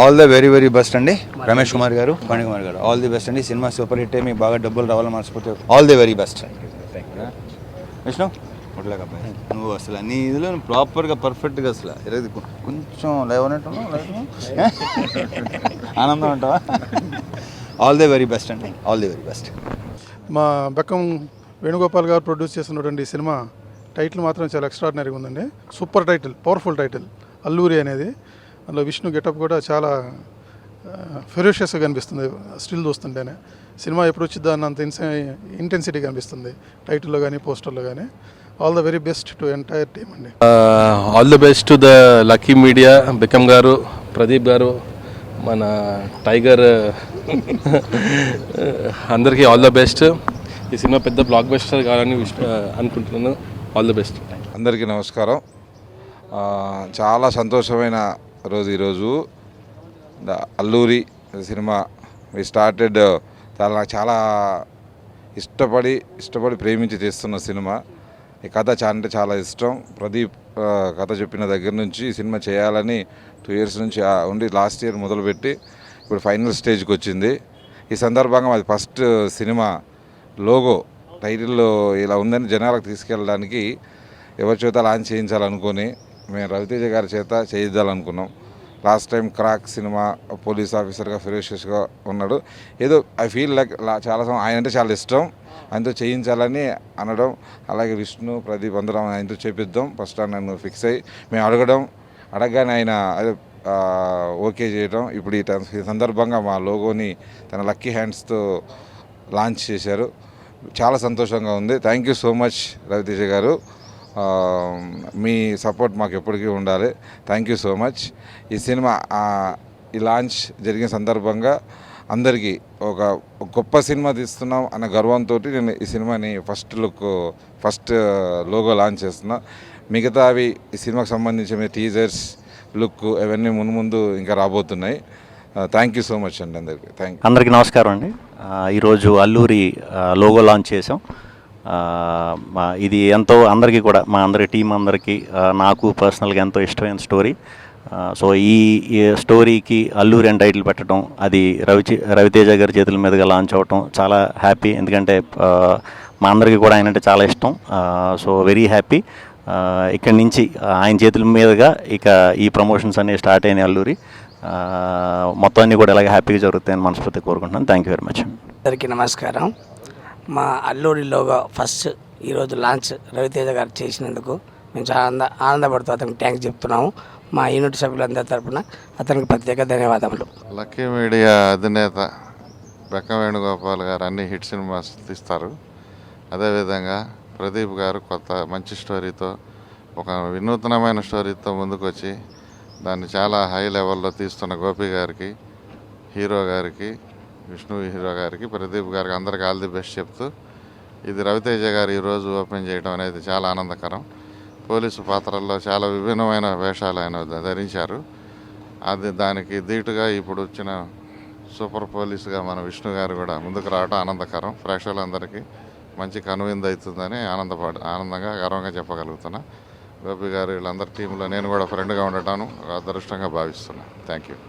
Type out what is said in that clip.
All the very very best అండి Ramesh Kumar garu, Phanikumar garu. All the best అండి. Cinema super hit మీకు బాగా డబ్బులు రావాలని మనస్ఫూర్తి. All the very best. Vishnu ఉట్లాగా నువ్వు అసలు అన్ని ఇదిలో ప్రాపర్గా పర్ఫెక్ట్గా అసలు ఈరోజు కొంచెం లేవనట్టున్నావు. ఆనందం అంటావా? ఆల్ ది వెరీ బెస్ట్ అండి. All the very best. మా బెక్కం వేణుగోపాల్ గారు ప్రొడ్యూస్ చేస్తున్నటువంటి సినిమా టైటిల్ మాత్రం చాలా ఎక్స్ట్రాడినరీగా ఉందండి. Super title, powerful title Alluri అనేది. అందులో విష్ణు గెటప్ కూడా చాలా ఫెరోషియస్గా కనిపిస్తుంది స్టిల్ చూస్తుంటేనే. సినిమా ఎప్పుడు వచ్చిద్దా అన్నంత ఇంటెన్సిటీ కనిపిస్తుంది టైటిల్లో కానీ పోస్టర్లో కానీ. All the very best to entire team అండి. All the best to the lucky media, బికమ్ గారు, ప్రదీప్ గారు, మన టైగర్ అందరికీ ఆల్ ద బెస్ట్. ఈ సినిమా పెద్ద బ్లాక్ బస్టర్ కావాలని అనుకుంటున్నాను. All the best. అందరికీ నమస్కారం. చాలా సంతోషమైన రోజు ఈరోజు. The Alluri cinema we started చాలా ఇష్టపడి ప్రేమించి చేస్తున్న సినిమా. ఈ కథ అంటే చాలా ఇష్టం. ప్రదీప్ కథ చెప్పిన దగ్గర నుంచి ఈ సినిమా చేయాలని 2 years నుంచి ఉండి లాస్ట్ ఇయర్ మొదలుపెట్టి ఇప్పుడు ఫైనల్ స్టేజ్కి వచ్చింది. ఈ సందర్భంగా మాది ఫస్ట్ సినిమా లోగో టైటిల్లో ఇలా ఉందని జనాలకు తీసుకెళ్ళడానికి ఎవరి చేత లాంచ్ చేయించాలనుకొని మేము రవితేజ గారి చేత చేయించాలనుకున్నాం. Last time crack cinema police ఆఫీసర్గా ఫెరోషియస్గా ఉన్నాడు. ఏదో ఐ ఫీల్ లైక్ చాలా ఆయన అంటే చాలా ఇష్టం, ఆయనతో చేయించాలని అనడం. అలాగే విష్ణు, ప్రదీప్ అందరం ఆయనతో చేపిద్దాం ఫస్ట్ నన్ను ఫిక్స్ అయ్యి మేము అడగగానే ఆయన అదే ఓకే చేయడం. ఇప్పుడు ఈ సందర్భంగా మా లోగోని తన లక్కీ హ్యాండ్స్తో లాంచ్ చేశారు. చాలా సంతోషంగా ఉంది. Thank you so much Ravi Teja గారు. మీ సపోర్ట్ మాకు ఎప్పటికీ ఉండాలి. Thank you so much. ఈ సినిమా ఈ లాంచ్ జరిగిన సందర్భంగా అందరికీ ఒక గొప్ప సినిమా తీస్తున్నాం అన్న గర్వంతో నేను ఈ సినిమాని ఫస్ట్ లోగో లాంచ్ చేస్తున్నా. మిగతా అవి ఈ సినిమాకి సంబంధించిన టీజర్స్, లుక్ అవన్నీ ముందు ఇంకా రాబోతున్నాయి. థ్యాంక్ యూ సో మచ్ అండి అందరికీ. అందరికీ నమస్కారం అండి. ఈరోజు అల్లూరి లోగో లాంచ్ చేసాం. ఇది ఎంతో అందరికీ కూడా మా అందరి టీం అందరికీ నాకు పర్సనల్గా ఎంతో ఇష్టమైన స్టోరీ. సో ఈ స్టోరీకి అల్లూరి అని టైటిల్ పెట్టడం, అది రవితేజ గారి చేతుల మీదుగా లాంచ్ అవ్వటం చాలా హ్యాపీ. ఎందుకంటే మా అందరికీ కూడా ఆయన అంటే చాలా ఇష్టం. So very happy. ఇక్కడి నుంచి ఆయన చేతుల మీదుగా ఇక ఈ ప్రమోషన్స్ అనేవి స్టార్ట్ అయినాయి. అల్లూరి మొత్తం అన్నీ కూడా ఇలాగ హ్యాపీగా జరుగుతాయని మనస్ఫూర్తి కోరుకుంటున్నాను. Thank you very much. అందరికీ నమస్కారం. మా అల్లూరిలోగా ఫస్ట్ ఈరోజు లాంచ్ రవితేజ గారు చేసినందుకు మేము చాలా ఆనందపడుతూ అతనికి థ్యాంక్స్ చెప్తున్నాము. మా యూనిట్ సభ్యులందరి తరఫున అతనికి ప్రత్యేక ధన్యవాదములు. లక్కీ మీడియా అధినేత బెక్కం వేణుగోపాల్ గారు అన్ని హిట్ సినిమాస్ తీస్తారు. అదేవిధంగా ప్రదీప్ గారు మంచి స్టోరీతో, ఒక వినూత్నమైన స్టోరీతో ముందుకు వచ్చి దాన్ని చాలా హై లెవెల్లో తీస్తున్న గోపి గారికి, హీరో గారికి, విష్ణు హీరో గారికి, ప్రదీప్ గారికి అందరికీ ఆల్ ది బెస్ట్ చెప్తూ, ఇది రవితేజ గారు ఈరోజు ఓపెన్ చేయడం అనేది చాలా ఆనందకరం. పోలీసు పాత్రల్లో చాలా విభిన్నమైన వేషాలు ఆయన ధరించారు. దానికి ధీటుగా ఇప్పుడు వచ్చిన సూపర్ పోలీసుగా మన విష్ణు గారు కూడా ముందుకు రావడం ఆనందకరం. ప్రేక్షకులందరికీ మంచి కనువిందు అవుతుందని ఆనందంగా గర్వంగా చెప్పగలుగుతున్నా. గోపి గారు వీళ్ళందరి టీంలో నేను కూడా ఫ్రెండ్గా ఉండటాను అదృష్టంగా భావిస్తున్నాను. Thank you.